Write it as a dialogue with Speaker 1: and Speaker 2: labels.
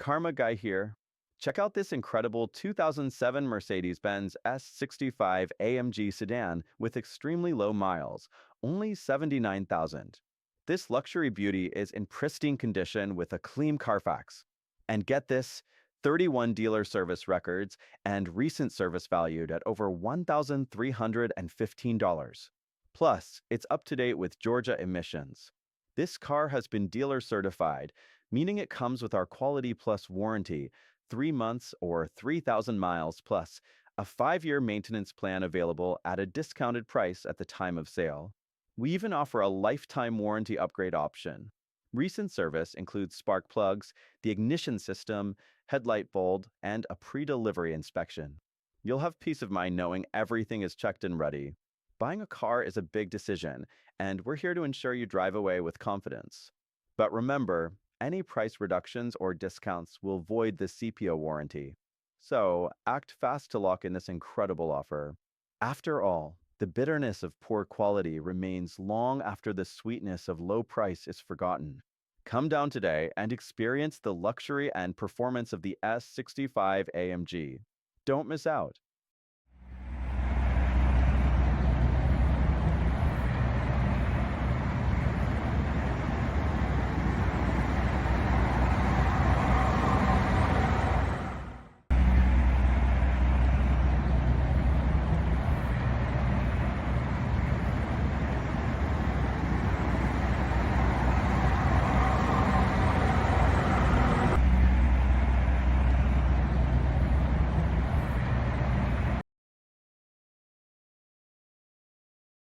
Speaker 1: Karma Guy here. Check out this incredible 2007 Mercedes-Benz S65 AMG sedan with extremely low miles, only 79,000. This luxury beauty is in pristine condition with a clean Carfax. And get this, 31 dealer service records and recent service valued at over $1,315. Plus, it's up to date with Georgia emissions. This car has been dealer certified, meaning it comes with our Quality Plus warranty, 3 months or 3,000 miles plus a 5-year maintenance plan available at a discounted price at the time of sale. We even offer a lifetime warranty upgrade option. Recent service includes spark plugs, the ignition system, headlight bulb, and a pre-delivery inspection. You'll have peace of mind knowing everything is checked and ready. Buying a car is a big decision, and we're here to ensure you drive away with confidence. But remember, any price reductions or discounts will void the CPO warranty. So, act fast to lock in this incredible offer. After all, the bitterness of poor quality remains long after the sweetness of low price is forgotten. Come down today and experience the luxury and performance of the S65 AMG. Don't miss out.